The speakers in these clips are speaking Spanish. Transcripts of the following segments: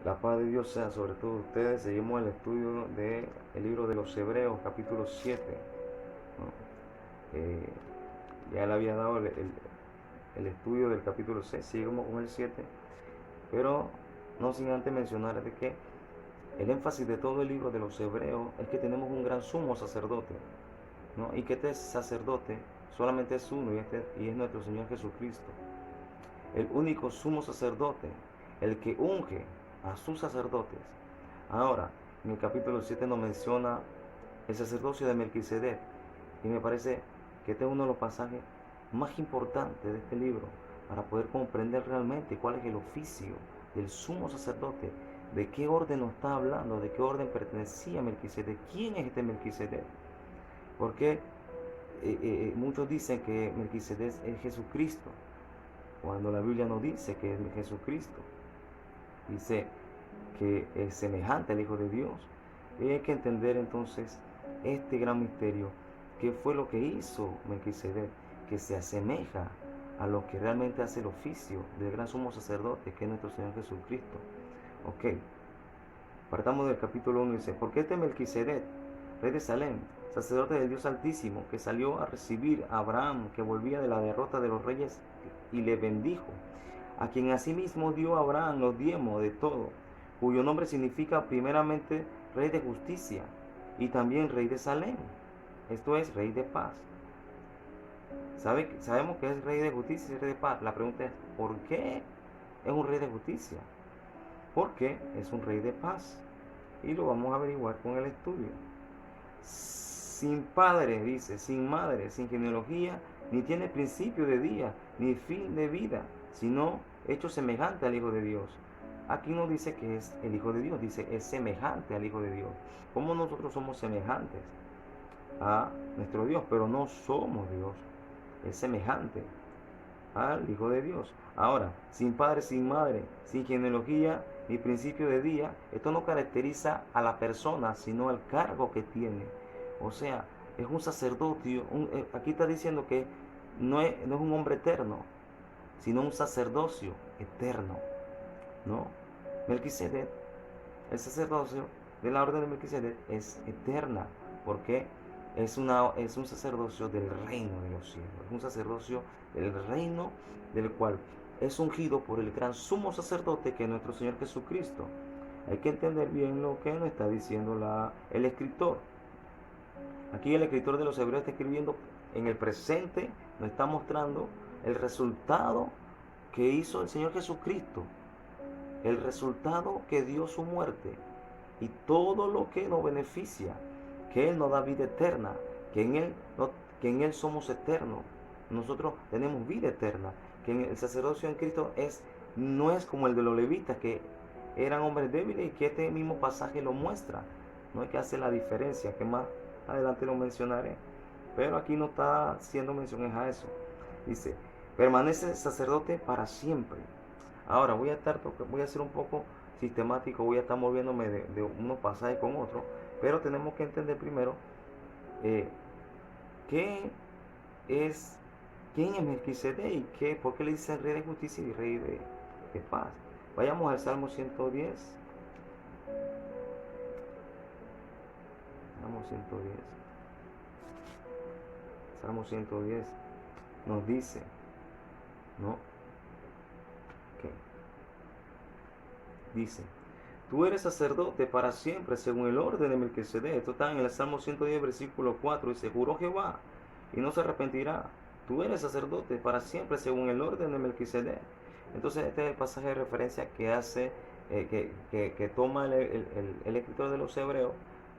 La paz de Dios sea sobre todos ustedes. Seguimos el estudio del libro de los Hebreos, capítulo 7. ¿No? Ya le había dado el estudio del capítulo 6, seguimos con el 7, pero no sin antes mencionar de que el énfasis de todo el libro de los Hebreos es que tenemos un gran sumo sacerdote, ¿no? Y que este sacerdote solamente es uno, y es nuestro Señor Jesucristo, el único sumo sacerdote, el que unge a sus sacerdotes. Ahora, en el capítulo 7 nos menciona el sacerdocio de Melquisedec, y me parece que este es uno de los pasajes más importantes de este libro para poder comprender realmente cuál es el oficio del sumo sacerdote, de qué orden nos está hablando, de qué orden pertenecía Melquisedec, quién es este Melquisedec. Porque muchos dicen que Melquisedec es Jesucristo, cuando la Biblia no dice que es Jesucristo. Dice que es semejante al Hijo de Dios. Y hay que entender entonces este gran misterio, qué fue lo que hizo Melquisedec, que se asemeja a lo que realmente hace el oficio del gran sumo sacerdote, que es nuestro Señor Jesucristo. Ok, partamos del capítulo 1 y dice, porque este Melquisedec, rey de Salem, sacerdote del Dios Altísimo, que salió a recibir a Abraham, que volvía de la derrota de los reyes, y le bendijo, a quien asimismo dio a Abraham los diezmos de todo, cuyo nombre significa primeramente rey de justicia y también rey de Salem, esto es rey de paz. Sabemos que es rey de justicia y rey de paz. La pregunta es, ¿por qué es un rey de justicia? Porque es un rey de paz. Y lo vamos a averiguar con el estudio. Sin padre, dice, sin madre, sin genealogía, ni tiene principio de día, ni fin de vida, sino hecho semejante al Hijo de Dios. Aquí no dice que es el Hijo de Dios, dice es semejante al Hijo de Dios. Como nosotros somos semejantes a nuestro Dios, pero no somos Dios. Es semejante al Hijo de Dios. Ahora, sin padre, sin madre, sin genealogía ni principio de día, esto no caracteriza a la persona, sino al cargo que tiene. O sea, es un sacerdote. Aquí está diciendo que no es un hombre eterno, sino un sacerdocio eterno, ¿no? Melquisedec, el sacerdocio de la orden de Melquisedec es eterna, porque es un sacerdocio del reino de los cielos, es un sacerdocio del reino del cual es ungido por el gran sumo sacerdote que es nuestro Señor Jesucristo. Hay que entender bien lo que nos está diciendo el escritor. Aquí el escritor de los Hebreos está escribiendo en el presente, nos está mostrando el resultado que hizo el Señor Jesucristo, el resultado que dio su muerte y todo lo que nos beneficia, que Él nos da vida eterna, que en Él somos eternos. Nosotros tenemos vida eterna, que en el sacerdocio en Cristo no es como el de los levitas, que eran hombres débiles, y que este mismo pasaje lo muestra. No hay que hacer la diferencia, que más adelante lo mencionaré. Pero aquí no está haciendo menciones a eso. Dice, permanece sacerdote para siempre. Ahora voy a ser un poco sistemático, voy a estar moviéndome de unos pasajes con otros, pero tenemos que entender primero eh, qué es, quién es Melquisedec y por qué le dicen rey de justicia y rey de paz. Vayamos al Salmo 110. Salmo 110. Salmo 110 nos dice, ¿no? Okay. Dice, tú eres sacerdote para siempre según el orden de Melquisedec. Esto está en el Salmo 110, versículo 4. Dice, juró Jehová y no se arrepentirá. Tú eres sacerdote para siempre según el orden de Melquisedec. Entonces este es el pasaje de referencia que hace, que toma el escritor de los Hebreos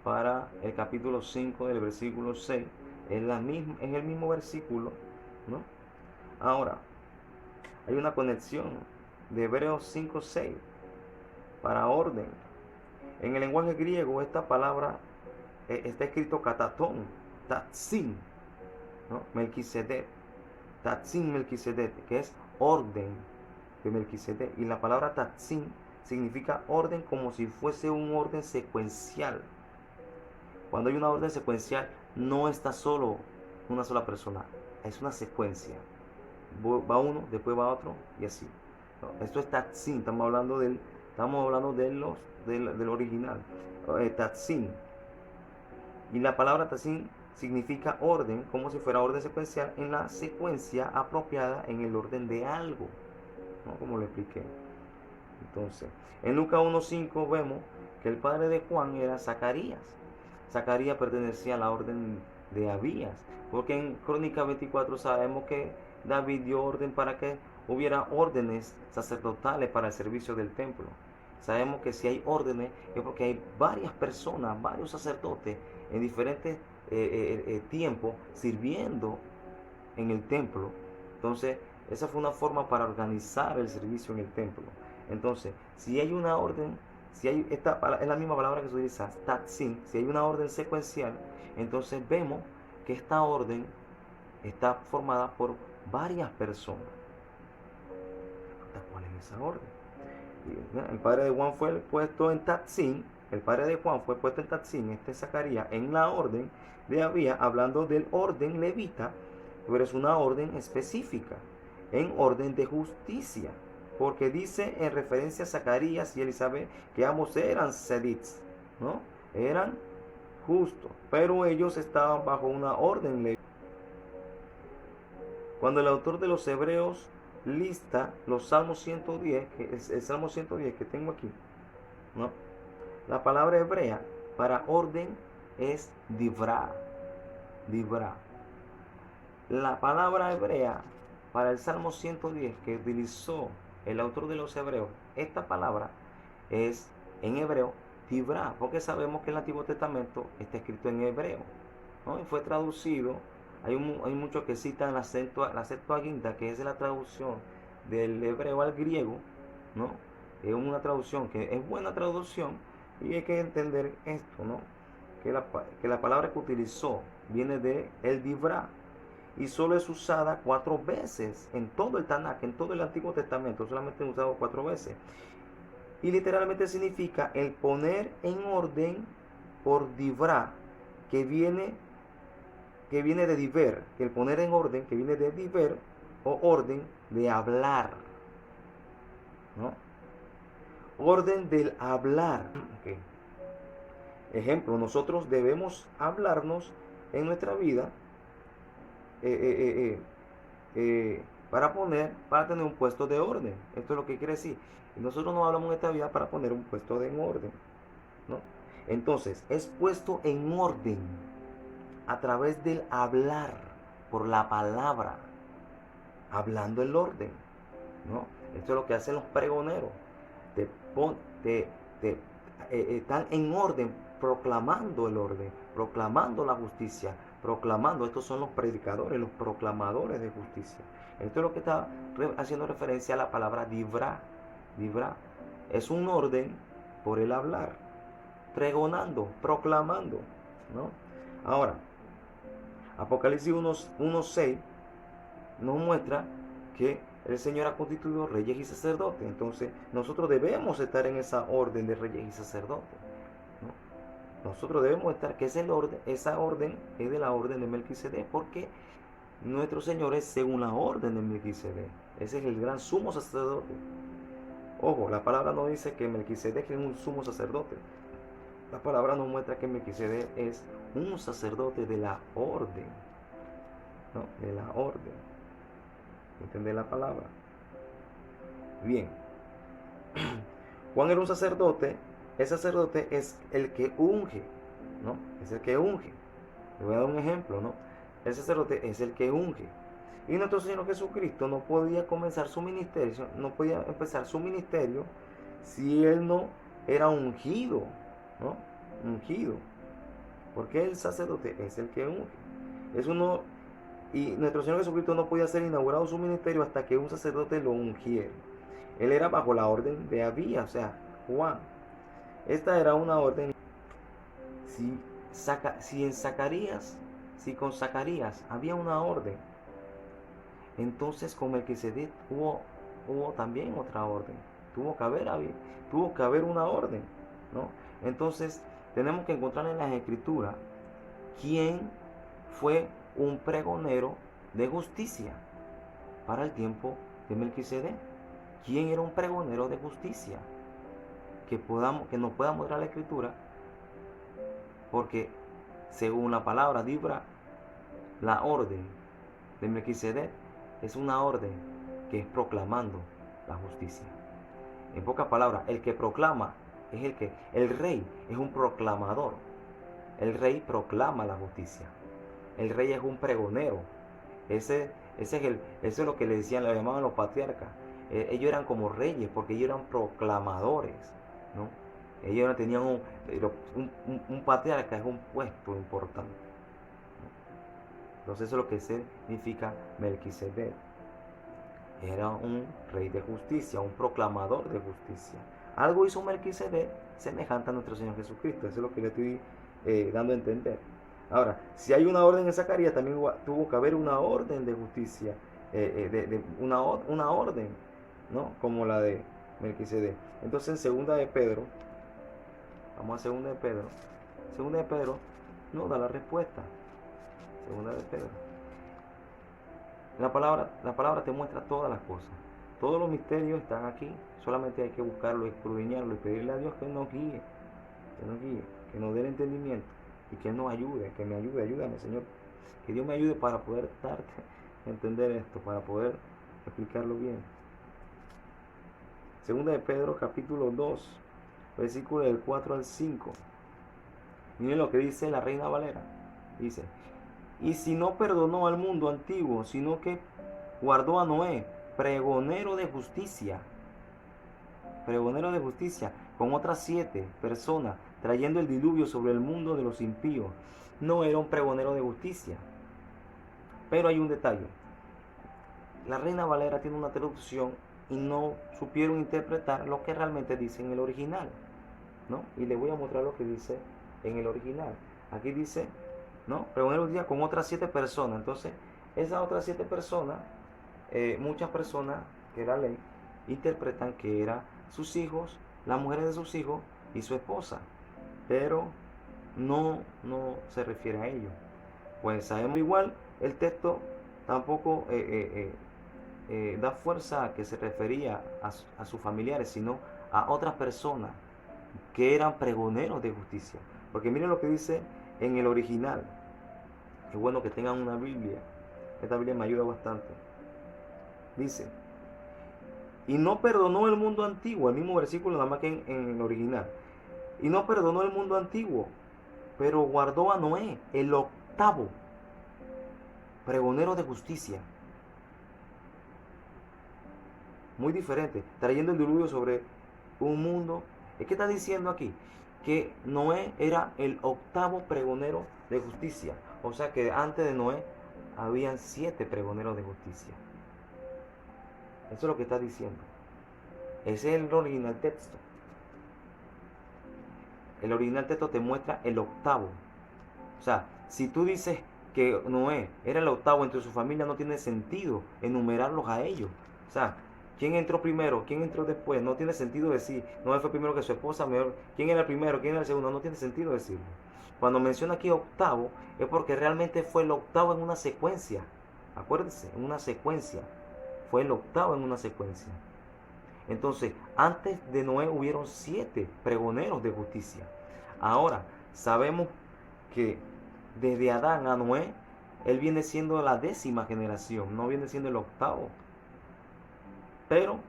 para el capítulo 5 del versículo 6. Es el mismo versículo, ¿no? Ahora, hay una conexión de Hebreos 5:6 para orden. En el lenguaje griego esta palabra está escrito katatón, tatsin, ¿no? Melquisedec, tatsin Melquisedec, que es orden de Melquisedec. Y la palabra tatsin significa orden como si fuese un orden secuencial. Cuando hay una orden secuencial, no está solo una sola persona, es una secuencia. Va uno, después va otro y así. No, esto es tatsin, estamos hablando del Estamos hablando del original, Tatsin. Y la palabra Tatsin significa orden, como si fuera orden secuencial en la secuencia apropiada en el orden de algo, ¿no? Como lo expliqué. Entonces, en Lucas 1:5 vemos que el padre de Juan era Zacarías. Zacarías pertenecía a la orden de Abías, porque en Crónica 24 sabemos que David dio orden para que hubiera órdenes sacerdotales para el servicio del templo. Sabemos que si hay órdenes es porque hay varias personas, varios sacerdotes en diferentes tiempos sirviendo en el templo. Entonces, esa fue una forma para organizar el servicio en el templo. Entonces, si hay una orden, si hay esta es la misma palabra que se utiliza, tatsin, si hay una orden secuencial, entonces vemos que esta orden está formada por varias personas. ¿Cuál es esa orden? El padre de Juan fue puesto en tatsin, el padre de Juan fue puesto en tatsin, este Zacarías, en la orden de Abías, hablando del orden levita, pero es una orden específica, en orden de justicia, porque dice en referencia a Zacarías y Elizabeth que ambos eran sedits, ¿no? Eran justos, pero ellos estaban bajo una orden levita. Cuando el autor de los Hebreos lista los Salmos 110, que es el Salmo 110 que tengo aquí, ¿no? La palabra hebrea para orden es divra. Divra. La palabra hebrea para el Salmo 110 que utilizó el autor de los Hebreos, esta palabra es en hebreo divra, porque sabemos que el Antiguo Testamento está escrito en hebreo, ¿no? Y fue traducido. Hay muchos que citan la Septuaginta, que es la traducción del hebreo al griego, ¿no? Es una traducción que es buena traducción, y hay que entender esto, ¿no? Que la palabra que utilizó viene de el divra, y solo es usada 4 veces en todo el Tanakh, en todo el Antiguo Testamento, solamente es usado 4 veces. Y literalmente significa el poner en orden por divra, que viene de diver, que el poner en orden, que viene de diver, o orden de hablar, ¿no? Orden del hablar. Okay. Ejemplo, nosotros debemos hablarnos en nuestra vida para tener un puesto de orden. Esto es lo que quiere decir. Y nosotros no hablamos en esta vida para poner un puesto de orden, ¿no? Entonces, es puesto en orden a través del hablar, por la palabra, hablando el orden, ¿no? Esto es lo que hacen los pregoneros. Están en orden, proclamando el orden, proclamando la justicia, proclamando. Estos son los predicadores, los proclamadores de justicia. Esto es lo que está haciendo referencia a la palabra divra. Divra es un orden por el hablar, pregonando, proclamando, ¿no? Ahora, Apocalipsis 1:6 nos muestra que el Señor ha constituido reyes y sacerdotes. Entonces, nosotros debemos estar en esa orden de reyes y sacerdotes, ¿no? Nosotros debemos estar, que es el orden, esa orden es de la orden de Melquisedec, porque nuestro Señor es según la orden de Melquisedec. Ese es el gran sumo sacerdote. Ojo, la palabra no dice que Melquisedec es un sumo sacerdote. La palabra nos muestra que Melquisedec es un sacerdote de la orden, ¿no? De la orden. ¿Entendés la palabra? Bien. Juan era un sacerdote. El sacerdote es el que unge, ¿no? Es el que unge. Le voy a dar un ejemplo, ¿no? El sacerdote es el que unge. Y nuestro Señor Jesucristo no podía comenzar su ministerio, no podía empezar su ministerio si Él no era ungido, ¿no? Ungido. Porque el sacerdote es el que unge. Es uno. Y nuestro Señor Jesucristo no podía ser inaugurado su ministerio hasta que un sacerdote lo ungiera. Él era bajo la orden de Abías, o sea, Juan. Esta era una orden. Si con Zacarías había una orden, entonces con Melquisedec hubo también otra orden. Tuvo que haber una orden, ¿no? Entonces tenemos que encontrar en las Escrituras quién fue un pregonero de justicia para el tiempo de Melquisedec. ¿Quién era un pregonero de justicia? que nos pueda mostrar la Escritura, porque según la palabra Dibra, la orden de Melquisedec es una orden que es proclamando la justicia. En pocas palabras, el que proclama es el rey es un proclamador. El rey proclama la justicia. El rey es un pregonero. Eso es lo que le decían, le llamaban los patriarcas. Ellos eran como reyes porque ellos eran proclamadores, ¿no? Ellos tenían un patriarca, es un puesto importante, ¿no? Entonces eso es lo que significa Melquisedec. Era un rey de justicia, un proclamador de justicia. Algo hizo Melquisedec semejante a nuestro Señor Jesucristo. Eso es lo que le estoy dando a entender. Ahora, si hay una orden en Zacarías, también tuvo que haber una orden de justicia, una orden, ¿no? Como la de Melquisedec. Entonces en segunda de Pedro, vamos a segunda de Pedro nos da la respuesta. Segunda de Pedro. La palabra te muestra todas las cosas. Todos los misterios están aquí. Solamente hay que buscarlo, escudriñarlo y pedirle a Dios que nos guíe, que nos dé el entendimiento y que nos ayude, que me ayude, ayúdame, Señor. Que Dios me ayude para poder darte a entender esto, para poder explicarlo bien. Segunda de Pedro, capítulo 2, versículo del 4 al 5. Miren lo que dice la Reina Valera. Dice: y si no perdonó al mundo antiguo, sino que guardó a Noé, pregonero de justicia, con otras 7 personas, trayendo el diluvio sobre el mundo de los impíos. No era un pregonero de justicia. Pero hay un detalle. La Reina Valera tiene una traducción y no supieron interpretar lo que realmente dice en el original, ¿no? Y les voy a mostrar lo que dice en el original. Aquí dice, ¿no? Pregonero de justicia con otras 7 personas. Entonces, esas otras 7 personas, muchas personas que la ley interpretan que eran sus hijos, las mujeres de sus hijos y su esposa, pero no se refiere a ellos. Pues sabemos igual, el texto tampoco da fuerza a que se refería a sus familiares, sino a otras personas que eran pregoneros de justicia. Porque miren lo que dice en el original. Es bueno que tengan una Biblia. Esta Biblia me ayuda bastante. Dice: y no perdonó el mundo antiguo, el mismo versículo nada más que en el original. Y no perdonó el mundo antiguo, pero guardó a Noé, el octavo pregonero de justicia. Muy diferente, trayendo el diluvio sobre un mundo. ¿Qué está diciendo aquí? Que Noé era el octavo pregonero de justicia. O sea que antes de Noé habían 7 pregoneros de justicia. Eso es lo que está diciendo. Ese es el original texto. El original texto te muestra el octavo. O sea, si tú dices que Noé era el octavo entre su familia, no tiene sentido enumerarlos a ellos. O sea, ¿quién entró primero? ¿Quién entró después? No tiene sentido decir, Noé fue primero que su esposa, ¿quién era el primero? ¿Quién era el segundo? No tiene sentido decirlo. Cuando menciona aquí octavo, es porque realmente fue el octavo en una secuencia. Acuérdense, en una secuencia. Fue el octavo en una secuencia. Entonces, antes de Noé hubieron 7 pregoneros de justicia. Ahora, sabemos que desde Adán a Noé, él viene siendo la 10ª generación, no viene siendo el octavo. Pero,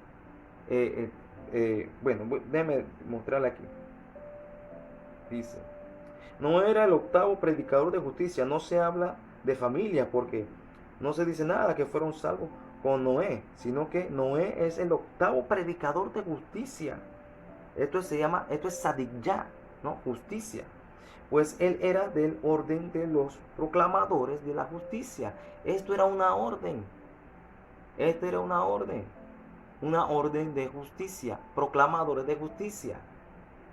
bueno, déjame mostrarle aquí. Dice: no era el octavo predicador de justicia. No se habla de familia porque no se dice nada que fueron salvos con Noé, sino que Noé es el octavo predicador de justicia. Esto es Sadikya, ¿no? Justicia. Pues él era del orden de los proclamadores de la justicia. Esto era una orden. Una orden de justicia, proclamadores de justicia.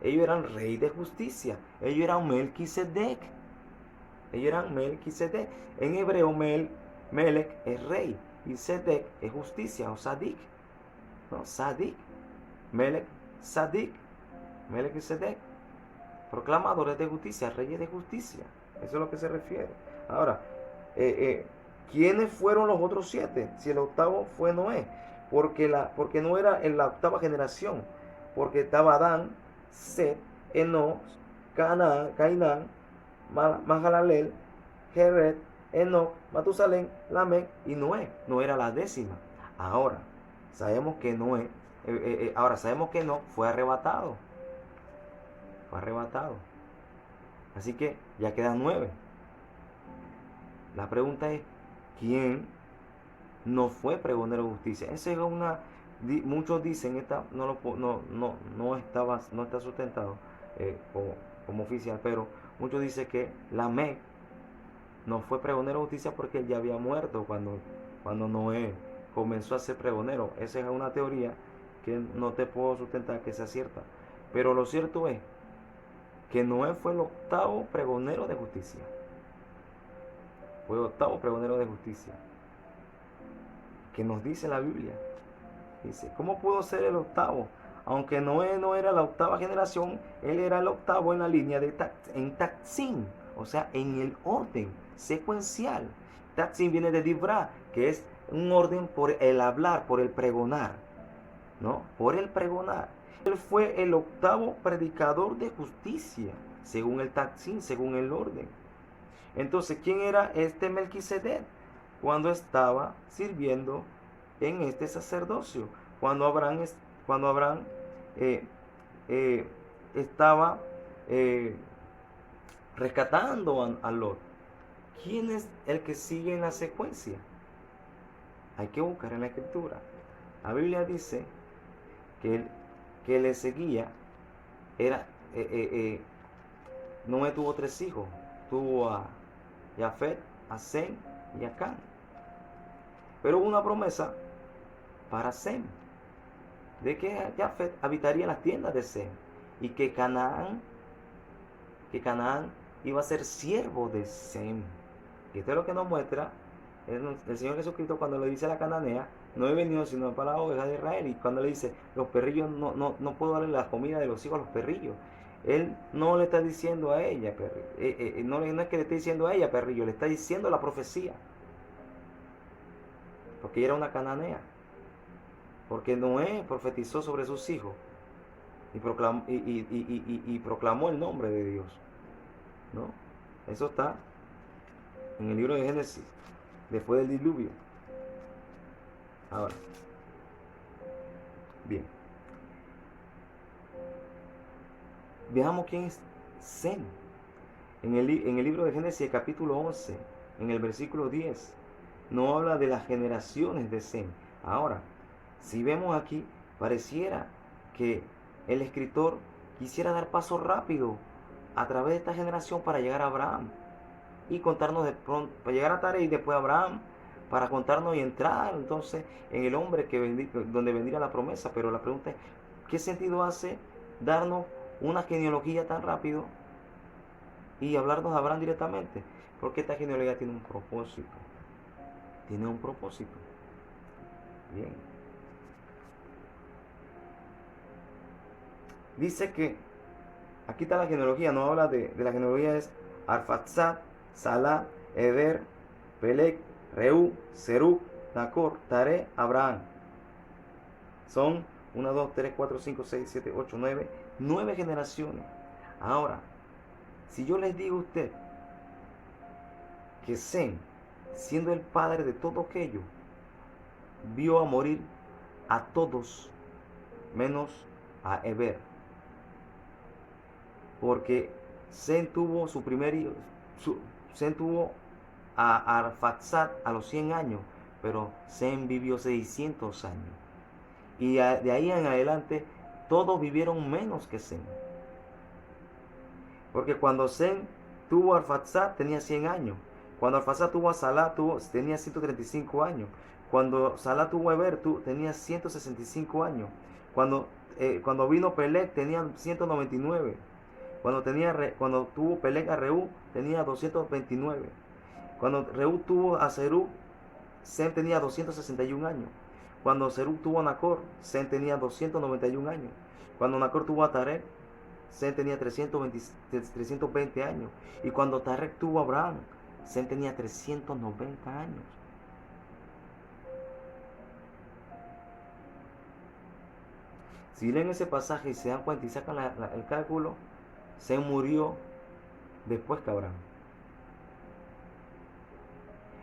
Ellos eran rey de justicia. Ellos eran Melquisedec. En hebreo, Melech es rey y Sedec es justicia o Sadik. ¿No? Sadik. Melech y Sedec. Proclamadores de justicia, reyes de justicia. Eso es a lo que se refiere. Ahora, ¿quiénes fueron los otros 7? Si el octavo fue Noé. Porque no era en la octava generación. Porque estaba Adán, Set, Enoch, Cainán, Mahalalel, Jared, Enoch, Matusalén, Lamec y Noé. Noé era la décima. Ahora sabemos que Enoch fue arrebatado. Fue arrebatado. Así que ya quedan 9. La pregunta es, ¿quién no fue pregonero de justicia? Esa es muchos dicen, no está sustentado como oficial, pero muchos dicen que Lamec no fue pregonero de justicia porque él ya había muerto cuando Noé comenzó a ser pregonero. Esa es una teoría que no te puedo sustentar que sea cierta. Pero lo cierto es que Noé fue el octavo pregonero de justicia. Fue el octavo pregonero de justicia. Que nos dice la Biblia. Dice, ¿cómo pudo ser el octavo? Aunque Noé no era la octava generación, él era el octavo en la línea en Taxín, o sea, en el orden secuencial. Taxín viene de Dibra, que es un orden por el hablar, por el pregonar, ¿no? Por el pregonar. Él fue el octavo predicador de justicia, según el Taxín, según el orden. Entonces, ¿quién era este Melquisedec? Cuando estaba sirviendo en este sacerdocio, cuando Abraham estaba rescatando a Lot. ¿Quién es el que sigue en la secuencia? Hay que buscar en la escritura. La Biblia dice que el que le seguía era Noé tuvo 3 hijos. Tuvo a Jafet, a Sem y a Can. Pero hubo una promesa para Sem, de que Jafet habitaría en las tiendas de Sem y que Canaán iba a ser siervo de Sem. Y esto es lo que nos muestra el Señor Jesucristo cuando le dice a la cananea, no he venido sino para la oveja de Israel. Y cuando le dice, los perrillos, no puedo darle la comida de los hijos a los perrillos. Él no le está diciendo a ella, no es que le esté diciendo a ella, perrillo, le está diciendo la profecía. Porque ella era una cananea. Porque Noé profetizó sobre sus hijos y proclamó el nombre de Dios, ¿no? Eso está en el libro de Génesis, después del diluvio. Ahora, bien, veamos quién es Sem. En el libro de Génesis, capítulo 11, en el versículo 10, no habla de las generaciones de Sem. Ahora, si vemos aquí, pareciera que el escritor quisiera dar paso rápido a través de esta generación para llegar a Abraham y contarnos de pronto, para llegar a Taré y después a Abraham, para contarnos y entrar entonces en el hombre donde vendría la promesa. Pero la pregunta es, ¿qué sentido hace darnos una genealogía tan rápido y hablarnos de Abraham directamente? Porque esta genealogía tiene un propósito. Tiene un propósito. Bien. Dice que, aquí está la genealogía, no habla de la genealogía, es Arfaxad, Salah, Eder, Pelec, Reú, Serug, Nacor, Taré, Abraham. Son 1, 2, 3, 4, 5, 6, 7, 8, 9 generaciones. Ahora, si yo les digo a usted que Sem, siendo el padre de todo aquello, vio a morir a todos menos a Eber, porque Sem tuvo su primer hijo, Sem tuvo a Arfaxad a los 100 años, pero Sem vivió 600 años. Y de ahí en adelante todos vivieron menos que Sem. Porque cuando Sem tuvo a Arfaxad tenía 100 años. Cuando Arfaxad tuvo a Salah tenía 135 años. Cuando Salah tuvo a Eber tenía 165 años. Cuando vino Pelec tenía 199. Cuando tuvo Pelec a Reú tenía 229. Cuando Reú tuvo a Serug, Sem tenía 261 años. Cuando Serug tuvo a Nacor, Sem tenía 291 años. Cuando Nacor tuvo a Tarek, Sem tenía 320 años. Y cuando Tarek tuvo a Abraham, Sem tenía 390 años. Si leen ese pasaje y se dan cuenta y sacan el cálculo, Sem murió después que Abraham.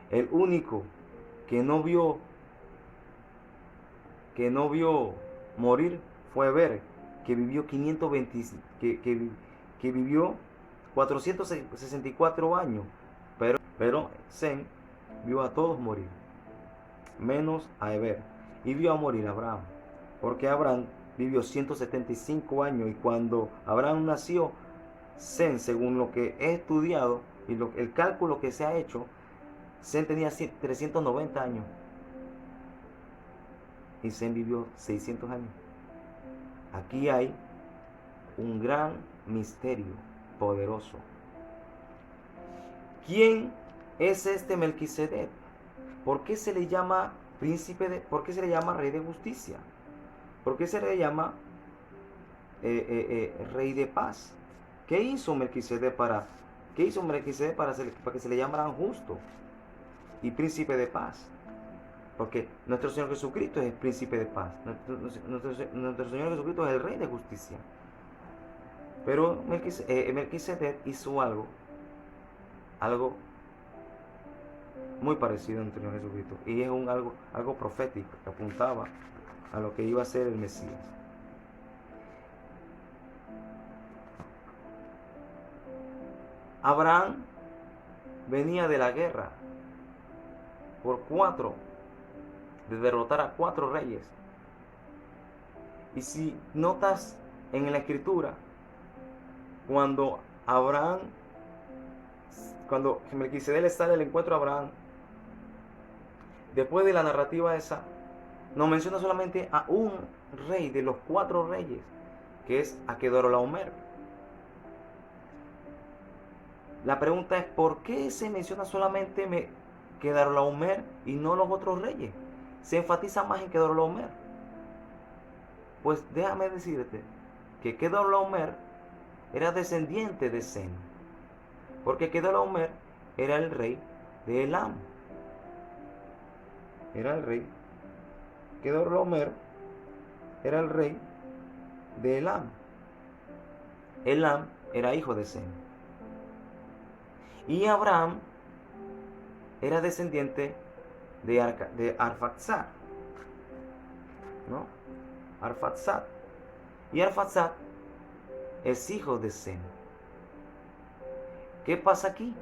El único que no vio morir fue Eber, que vivió 520, que vivió 464 años, pero Sem vio a todos morir, menos a Eber, y vio a morir a Abraham, porque Abraham vivió 175 años, y cuando Abraham nació, Sem, según lo que he estudiado y el cálculo que se ha hecho, Sem tenía 390 años y Sem vivió 600 años. Aquí hay un gran misterio poderoso. ¿Quién es este Melquisedec? ¿Por qué se le llama por qué se le llama rey de justicia? ¿Por qué se le llama rey de paz? ¿Qué hizo Melquisedec para que se le llamara justo y príncipe de paz? Porque nuestro Señor Jesucristo es el príncipe de paz. Nuestro Señor Jesucristo es el rey de justicia. Pero Melquisedec hizo algo muy parecido a nuestro Señor Jesucristo. Y es algo profético que apuntaba a lo que iba a ser el Mesías. Abraham venía de la guerra de derrotar a 4 reyes. Y si notas en la escritura, cuando Melquisedec le sale el encuentro a Abraham, después de la narrativa esa, nos menciona solamente a un rey de los 4 reyes, que es a Kedorlaomer. La pregunta es, ¿por qué se menciona solamente Kedorlaomer y no los otros reyes? Se enfatiza más en Kedorlaomer. Pues déjame decirte que Kedorlaomer era descendiente de Sem, porque Kedorlaomer era el rey de Elam. Kedorlaomer era el rey de Elam. Elam era hijo de Sem. Y Abraham era descendiente de Arfaxad, ¿no? Arfaxad. Y Arfaxad es hijo de Sem. ¿Qué pasa aquí?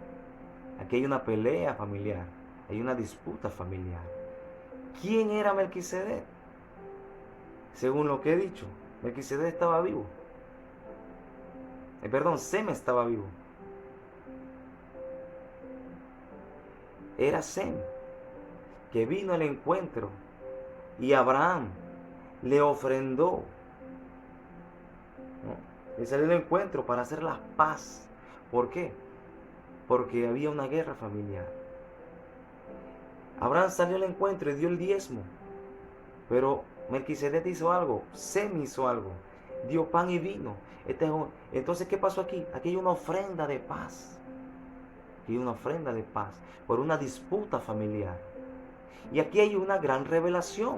Aquí hay una pelea familiar, hay una disputa familiar. ¿Quién era Melquisedec? Según lo que he dicho, Melquisedec estaba vivo. Sem estaba vivo. Era Sem, que vino al encuentro y Abraham le ofrendó, ¿no? Le salió al encuentro para hacer la paz. ¿Por qué? Porque había una guerra familiar. Abraham salió al encuentro y dio el diezmo, pero Melquisedec hizo algo, Sem hizo algo, dio pan y vino. Entonces, ¿qué pasó aquí? Aquí hay una ofrenda de paz. Aquí hay una ofrenda de paz por una disputa familiar. Y aquí hay una gran revelación.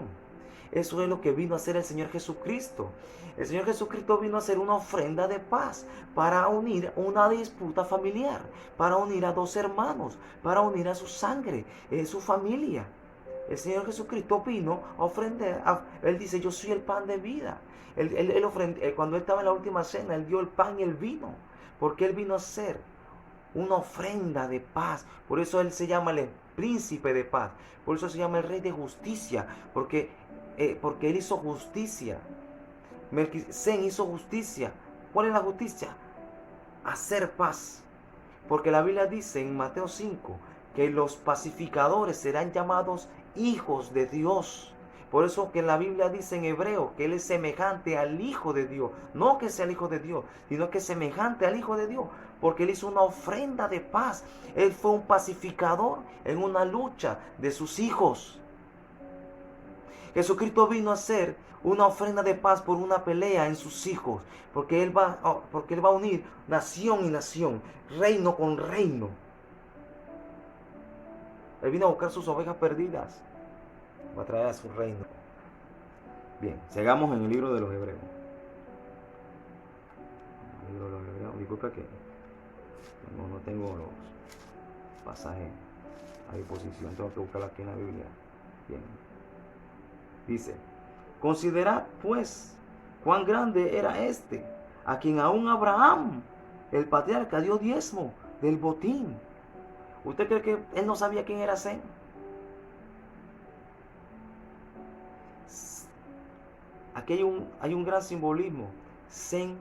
Eso es lo que vino a hacer el Señor Jesucristo. El Señor Jesucristo vino a hacer una ofrenda de paz para unir una disputa familiar, para unir a 2 hermanos, para unir a su sangre, su familia. El Señor Jesucristo vino a ofrendar. Él dice, yo soy el pan de vida. Cuando él estaba en la última cena, él dio el pan y el vino, porque él vino a hacer una ofrenda de paz. Por eso él se llama el príncipe de paz. Por eso se llama el rey de justicia, porque él hizo justicia. Sem hizo justicia. ¿Cuál es la justicia? Hacer paz. Porque la Biblia dice en Mateo 5 que los pacificadores serán llamados hijos de Dios. Por eso que la Biblia dice en Hebreo que él es semejante al Hijo de Dios. No que sea el Hijo de Dios, sino que es semejante al Hijo de Dios. Porque él hizo una ofrenda de paz. Él fue un pacificador en una lucha de sus hijos. Jesucristo vino a hacer una ofrenda de paz por una pelea en sus hijos. Porque él va a unir nación y nación, reino con reino. Él vino a buscar sus ovejas perdidas, va a traer a su reino. Bien, sigamos en el libro de los Hebreos. El libro de los Hebreos, disculpa que no tengo los pasajes a disposición, tengo que buscarlo aquí en la Biblia. Bien, dice: considerad pues cuán grande era este, a quien aún Abraham, el patriarca, dio diezmo del botín. ¿Usted cree que él no sabía quién era Sem? Aquí hay un gran simbolismo. Sem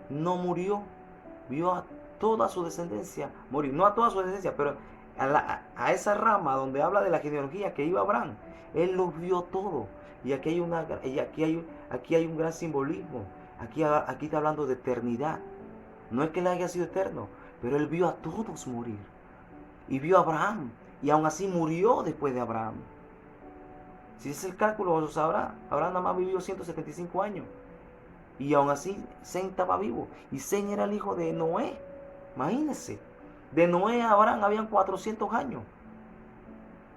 no murió, vio a toda su descendencia morir. No a toda su descendencia, pero a esa rama donde habla de la genealogía que iba Abraham. Él lo vio todo. Y aquí hay un gran simbolismo. Aquí está hablando de eternidad. No es que él haya sido eterno, pero él vio a todos morir. Y vio a Abraham. Y aún así murió después de Abraham. Si es el cálculo, lo sabrá. Abraham nada más vivió 175 años. Y aún así, Sem estaba vivo. Y Sem era el hijo de Noé. Imagínense. De Noé a Abraham habían 400 años.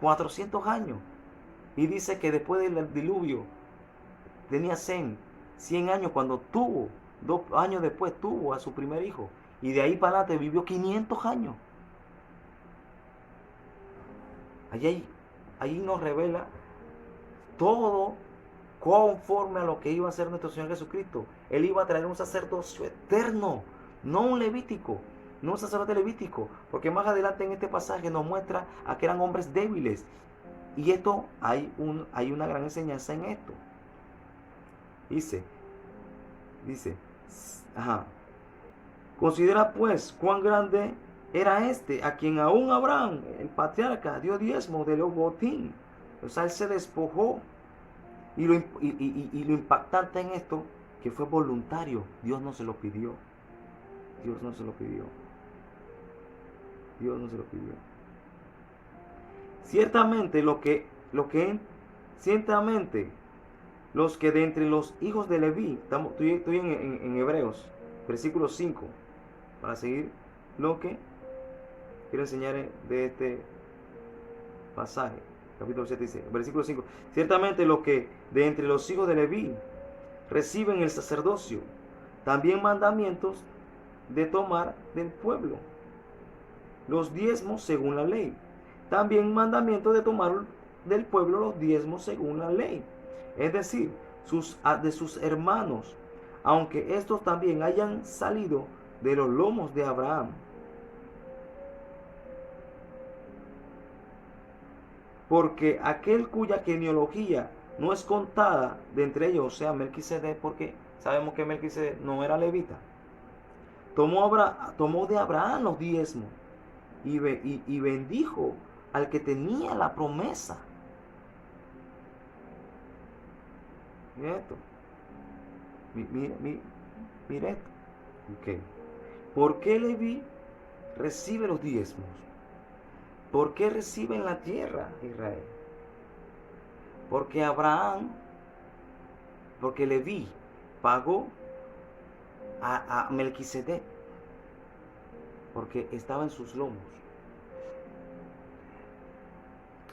400 años. Y dice que después del diluvio tenía Sem 100 años cuando tuvo, 2 años después tuvo a su primer hijo. Y de ahí para adelante vivió 500 años. Allí nos revela todo conforme a lo que iba a hacer nuestro Señor Jesucristo. Él iba a traer un sacerdocio eterno, no un levítico, no un sacerdote levítico, porque más adelante en este pasaje nos muestra a que eran hombres débiles. Y esto, hay una gran enseñanza en esto. Dice, considera pues cuán grande era este, a quien aún Abraham, el patriarca, dio diezmo de los botín. O sea, él se despojó. Y lo impactante en esto, que fue voluntario. Dios no se lo pidió. Dios no se lo pidió. Dios no se lo pidió. Ciertamente ciertamente los que de entre los hijos de Leví, estoy en Hebreos, versículo 5, para seguir lo que quiero enseñar de este pasaje. Capítulo 7 dice, versículo 5: ciertamente los que de entre los hijos de Leví reciben el sacerdocio, también mandamientos de tomar del pueblo los diezmos según la ley. También mandamiento de tomar del pueblo los diezmos según la ley. Es decir, de sus hermanos, aunque estos también hayan salido de los lomos de Abraham. Porque aquel cuya genealogía no es contada de entre ellos, o sea, Melquisedec, porque sabemos que Melquisedec no era levita, tomó de Abraham los diezmos y bendijo al que tenía la promesa. Mira esto. Mira esto. Okay. ¿Por qué Leví recibe los diezmos? ¿Por qué reciben la tierra Israel? Porque Leví pagó a Melquisedec, porque estaba en sus lomos.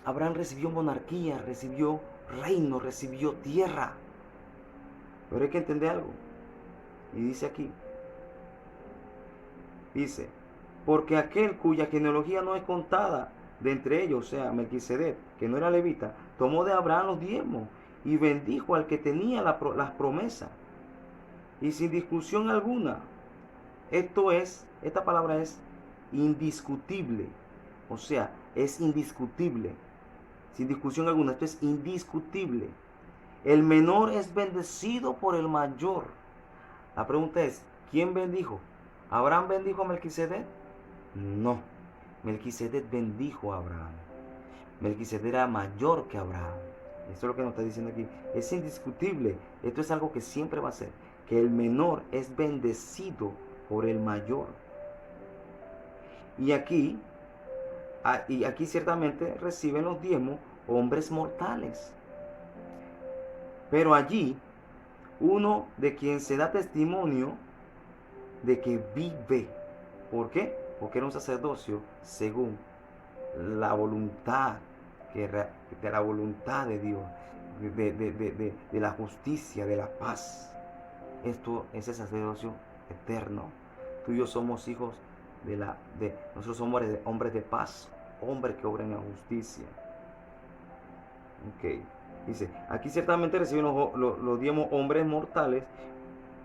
Abraham recibió monarquía, recibió reino, recibió tierra. Pero hay que entender algo. Y dice aquí, porque aquel cuya genealogía no es contada de entre ellos, o sea, Melquisedec, que no era levita, tomó de Abraham los diezmos y bendijo al que tenía las promesas. Y sin discusión alguna, esta palabra es indiscutible, o sea, es indiscutible, sin discusión alguna, esto es indiscutible. El menor es bendecido por el mayor. La pregunta es, ¿quién bendijo? ¿Abraham bendijo a Melquisedec? No, Melquisedec bendijo a Abraham. Melquisedec era mayor que Abraham. Esto es lo que nos está diciendo aquí. Es indiscutible. Esto es algo que siempre va a ser. Que el menor es bendecido por el mayor. Y aquí ciertamente reciben los diezmos hombres mortales. Pero allí, uno de quien se da testimonio de que vive. ¿Por qué? Porque era un sacerdocio según la voluntad de Dios. de la justicia, de la paz. Esto es el sacerdocio eterno. Tú y yo somos hijos nosotros somos hombres de paz, hombres que obran la justicia. Ok. Dice, aquí ciertamente recibimos los diezmos hombres mortales,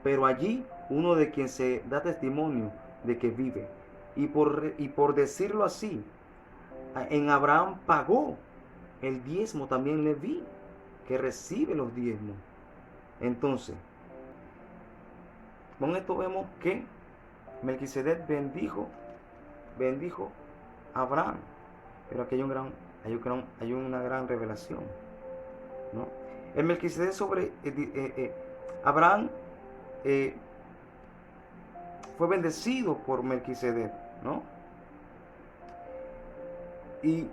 pero allí uno de quien se da testimonio de que vive. Y por decirlo así, en Abraham pagó el diezmo también Leví, que recibe los diezmos. Entonces, con esto vemos que Melquisedec bendijo a Abraham. Pero aquí hay una gran revelación, ¿no? El Melquisedec sobre Abraham fue bendecido por Melquisedec, ¿no? Y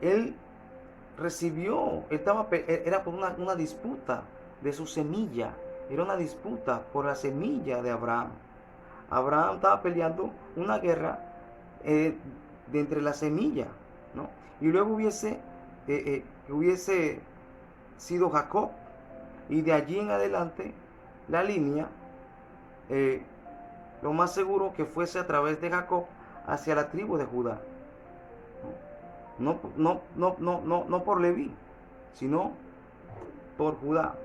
él recibió, era por una disputa de su semilla, era una disputa por la semilla de Abraham. Abraham estaba peleando una guerra de entre la semilla, ¿no? Y luego hubiese sido Jacob, y de allí en adelante la línea, lo más seguro que fuese a través de Jacob hacia la tribu de Judá. No por Leví, sino por Judá.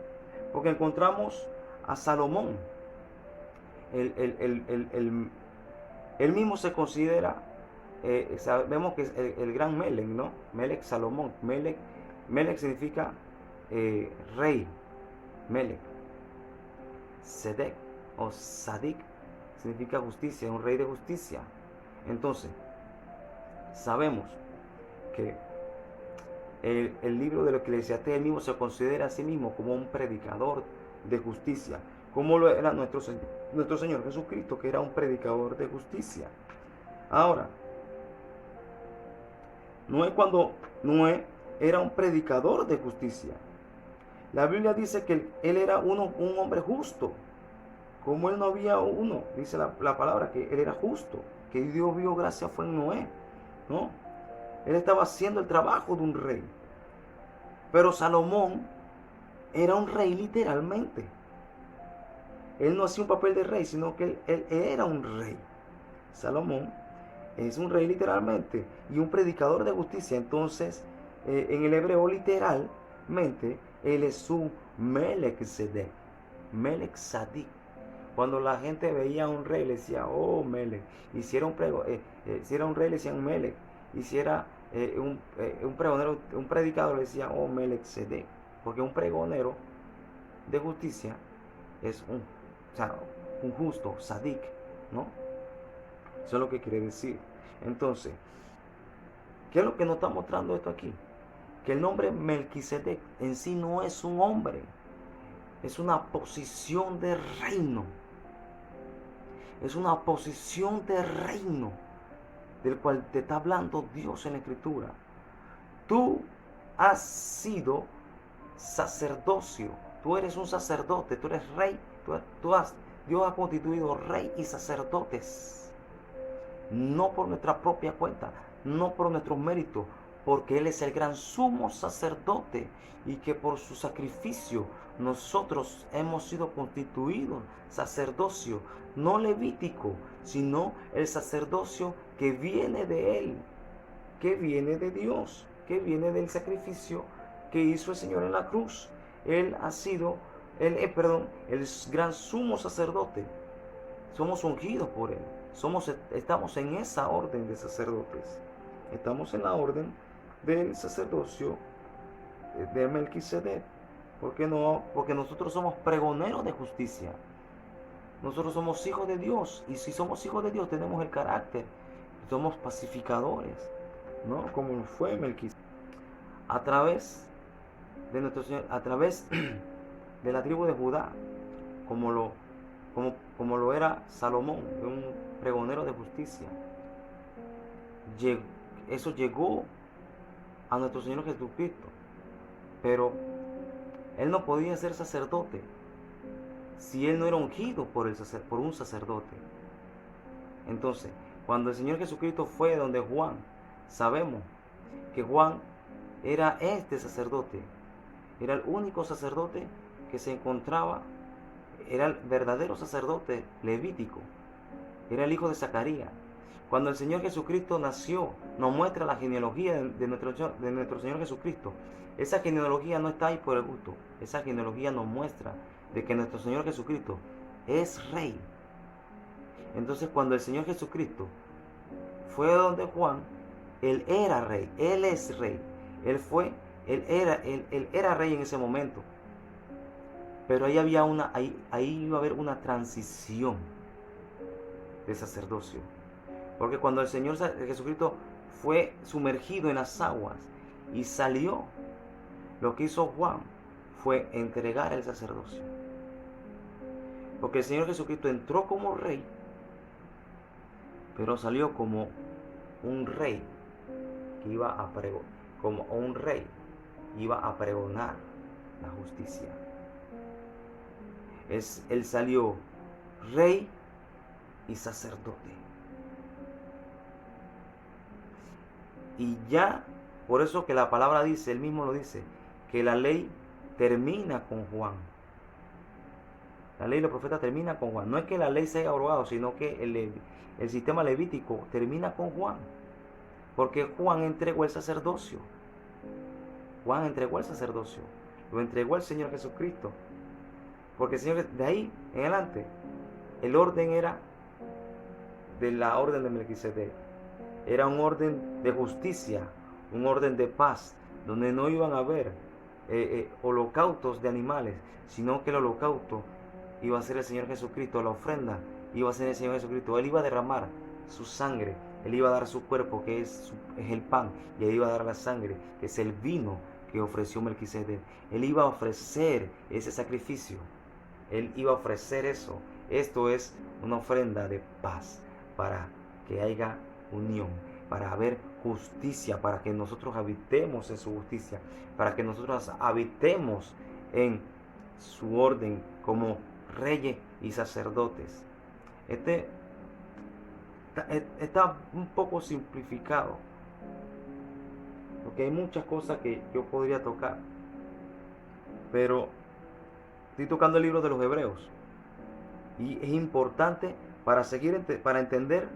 Porque encontramos a Salomón. Él mismo se considera, sabemos que es el gran Melec, ¿no? Melec Salomón. Melec significa rey. Melec. Sedec o Sadik significa justicia, un rey de justicia. Entonces, sabemos que el libro de los Eclesiastés, él mismo se considera a sí mismo como un predicador de justicia, como lo era nuestro Señor Jesucristo, que era un predicador de justicia. Ahora, Noé era un predicador de justicia. La Biblia dice que él era un hombre justo. Como él no había uno, dice la palabra que él era justo, que Dios vio gracia fue en Noé, ¿no? Él estaba haciendo el trabajo de un rey. Pero Salomón era un rey literalmente. Él no hacía un papel de rey, sino que él era un rey. Salomón es un rey literalmente y un predicador de justicia. Entonces, en el hebreo literalmente, él es un Melec Sedec, Melec Sadik. Cuando la gente veía a un rey, le decía, oh Melec. Y si era un rey, le decían Melec. Y si era un pregonero, un predicador, le decía, oh Melec Sedec. Porque un pregonero de justicia es un justo, sadik, ¿no? Eso es lo que quiere decir. Entonces, ¿qué es lo que nos está mostrando esto aquí? Que el nombre Melquisedec en sí no es un hombre, es una posición de reino. Es una posición de reino del cual te está hablando Dios en la Escritura. Tú has sido sacerdocio, tú eres un sacerdote, tú eres rey, Dios ha constituido rey y sacerdotes, no por nuestra propia cuenta, no por nuestros méritos, porque Él es el gran sumo sacerdote y que por su sacrificio nosotros hemos sido constituidos sacerdocio, no levítico, sino el sacerdocio que viene de Él, que viene de Dios, que viene del sacrificio que hizo el Señor en la cruz. Él ha sido, el gran sumo sacerdote. Somos ungidos por Él. Estamos en esa orden de sacerdotes. Estamos en la orden del sacerdocio de Melquisedec. ¿Por qué no? Porque nosotros somos pregoneros de justicia. Nosotros somos hijos de Dios. Y si somos hijos de Dios, tenemos el carácter. Somos pacificadores, ¿no? Como fue Melquisedec. A través de nuestro Señor, a través de la tribu de Judá, como lo era Salomón, un pregonero de justicia. Eso llegó a nuestro Señor Jesucristo, pero Él no podía ser sacerdote si Él no era ungido por un sacerdote. Entonces, cuando el Señor Jesucristo fue donde Juan, sabemos que Juan era este sacerdote, Era el único sacerdote que se encontraba, era el verdadero sacerdote levítico, era el hijo de Zacarías. Cuando el Señor Jesucristo nació, nos muestra la genealogía de nuestro Señor Jesucristo. Esa genealogía no está ahí por el gusto. Esa genealogía nos muestra de que nuestro Señor Jesucristo es rey. Entonces, cuando el Señor Jesucristo fue donde Juan, él era rey, él es rey. Él era rey en ese momento. Pero ahí iba a haber una transición de sacerdocio. Porque cuando el Señor Jesucristo fue sumergido en las aguas y salió, lo que hizo Juan fue entregar el sacerdocio. Porque el Señor Jesucristo entró como rey, pero salió como un rey que iba a pregonar la justicia. Él salió rey y sacerdote. Y ya, por eso que la palabra dice, él mismo lo dice, que la ley termina con Juan. La ley y los profetas terminan con Juan. No es que la ley se haya abrogado, sino que el sistema levítico termina con Juan. Porque Juan entregó el sacerdocio. Juan entregó el sacerdocio. Lo entregó al Señor Jesucristo. Porque el Señor, de ahí en adelante, el orden era de la orden de Melquisedec. Era un orden de justicia, un orden de paz, donde no iban a haber holocaustos de animales, sino que el holocausto iba a ser el Señor Jesucristo, la ofrenda iba a ser el Señor Jesucristo. Él iba a derramar su sangre, él iba a dar su cuerpo, que es el pan, y él iba a dar la sangre, que es el vino que ofreció Melquisedec. Él iba a ofrecer ese sacrificio, él iba a ofrecer eso. Esto es una ofrenda de paz, para que haya unión, para haber justicia, para que nosotros habitemos en su justicia, para que nosotros habitemos en su orden como reyes y sacerdotes. Está un poco simplificado, porque hay muchas cosas que yo podría tocar, pero estoy tocando el libro de los Hebreos y es importante para entender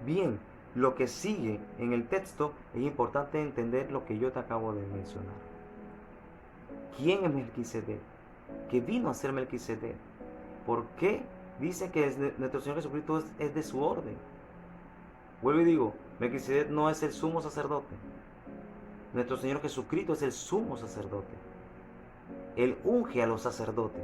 bien lo que sigue en el texto. Es importante entender lo que yo te acabo de mencionar. ¿Quién es Melquisedec? ¿Qué vino a ser Melquisedec? ¿Por qué dice que nuestro Señor Jesucristo es de su orden? Vuelvo y digo, Melquisedec no es el sumo sacerdote. Nuestro Señor Jesucristo es el sumo sacerdote. Él unge a los sacerdotes.